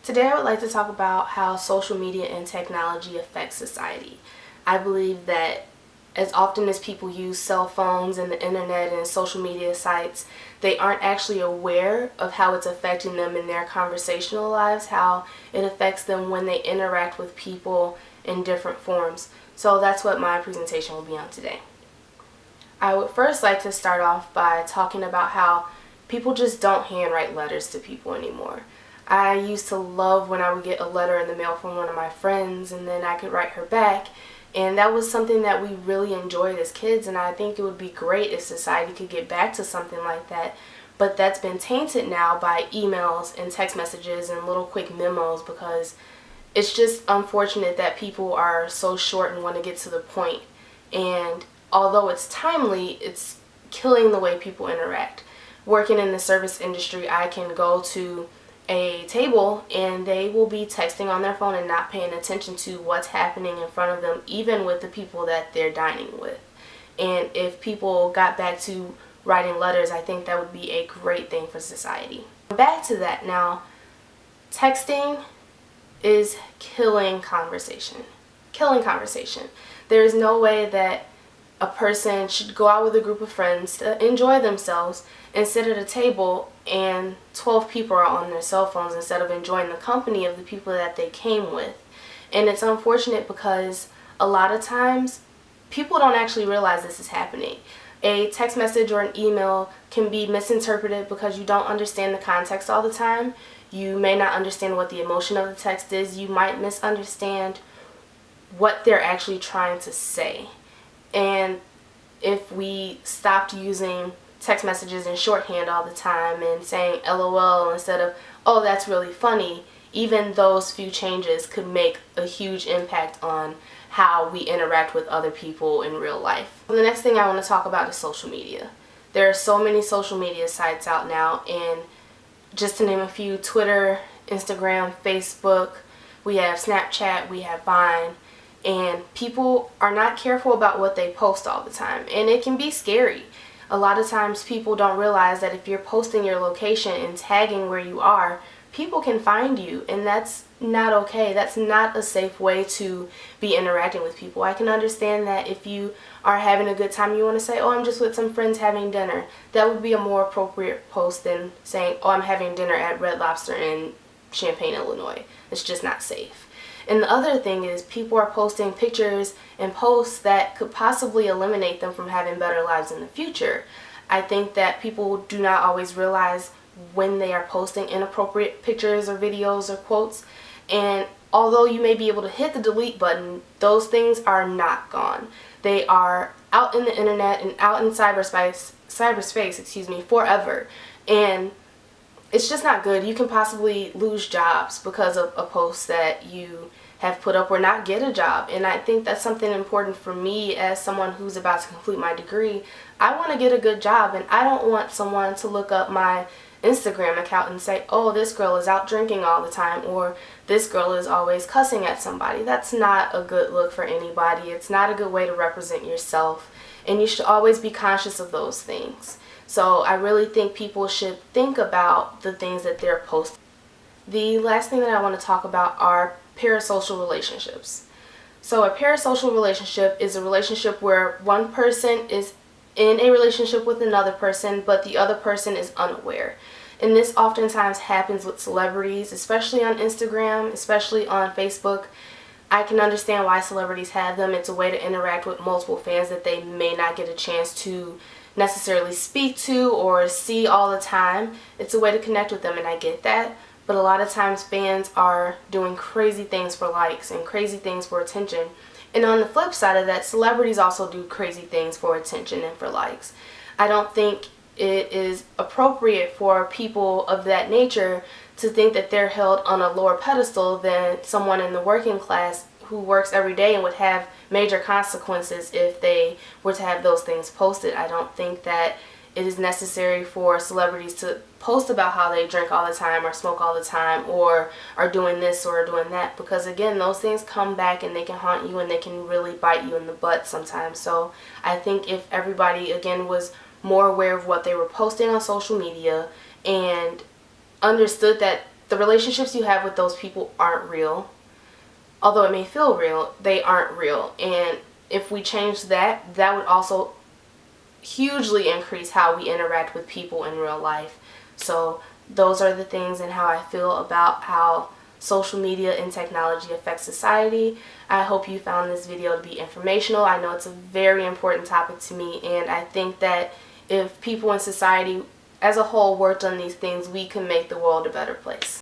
Today I would like to talk about how social media and technology affect society. I believe that as often as people use cell phones and the internet and social media sites, they aren't actually aware of how it's affecting them in their conversational lives, how it affects them when they interact with people in different forms. So that's what my presentation will be on today. I would first like to start off by talking about how people just don't handwrite letters to people anymore. I used to love when I would get a letter in the mail from one of my friends and then I could write her back, and that was something that we really enjoyed as kids, and I think it would be great if society could get back to something like that. But that's been tainted now by emails and text messages and little quick memos, because it's just unfortunate that people are so short and want to get to the point. And although it's timely, it's killing the way people interact. Working in the service industry, I can go to a table and they will be texting on their phone and not paying attention to what's happening in front of them, even with the people that they're dining with. And if people got back to writing letters, I think that would be a great thing for society. Back to that now, texting is killing conversation. Killing conversation. There is no way that a person should go out with a group of friends to enjoy themselves and sit at a table and 12 people are on their cell phones instead of enjoying the company of the people that they came with. And it's unfortunate because a lot of times people don't actually realize this is happening. A text message or an email can be misinterpreted because you don't understand the context all the time. You may not understand what the emotion of the text is. You might misunderstand what they're actually trying to say. And if we stopped using text messages in shorthand all the time and saying LOL instead of, oh, that's really funny, even those few changes could make a huge impact on how we interact with other people in real life. The next thing I want to talk about is social media. There are so many social media sites out now, and just to name a few: Twitter, Instagram, Facebook, we have Snapchat, we have Vine. And people are not careful about what they post all the time, and it can be scary. A lot of times people don't realize that if you're posting your location and tagging where you are, people can find you, and that's not okay. That's not a safe way to be interacting with people. I can understand that if you are having a good time, you want to say, oh, I'm just with some friends having dinner. That would be a more appropriate post than saying, oh, I'm having dinner at Red Lobster in Champaign, Illinois. It's just not safe. And the other thing is, people are posting pictures and posts that could possibly eliminate them from having better lives in the future. I think that people do not always realize when they are posting inappropriate pictures or videos or quotes. And although you may be able to hit the delete button, those things are not gone. They are out in the internet and out in cyberspace, forever. And it's just not good. You can possibly lose jobs because of a post that you have put up or not get a job. And I think that's something important for me as someone who's about to complete my degree. I want to get a good job, and I don't want someone to look up my Instagram account and say, oh, this girl is out drinking all the time, or this girl is always cussing at somebody. That's not a good look for anybody. It's not a good way to represent yourself, and you should always be conscious of those things. So I really think people should think about the things that they're posting. The last thing that I want to talk about are parasocial relationships. So a parasocial relationship is a relationship where one person is in a relationship with another person, but the other person is unaware. And this oftentimes happens with celebrities, especially on Instagram, especially on Facebook. I can understand why celebrities have them. It's a way to interact with multiple fans that they may not get a chance to necessarily speak to or see all the time. It's a way to connect with them, and I get that. But a lot of times fans are doing crazy things for likes and crazy things for attention. And on the flip side of that, celebrities also do crazy things for attention and for likes. I don't think it is appropriate for people of that nature to think that they're held on a lower pedestal than someone in the working class who works every day and would have major consequences if they were to have those things posted. I don't think that it is necessary for celebrities to post about how they drink all the time or smoke all the time or are doing this or doing that, because again, those things come back and they can haunt you and they can really bite you in the butt sometimes. So I think if everybody again was more aware of what they were posting on social media and understood that the relationships you have with those people aren't real. Although it may feel real, they aren't real. And if we change that, that would also hugely increase how we interact with people in real life. So those are the things and how I feel about how social media and technology affect society. I hope you found this video to be informational. I know it's a very important topic to me, and I think that if people in society as a whole worked on these things, we can make the world a better place.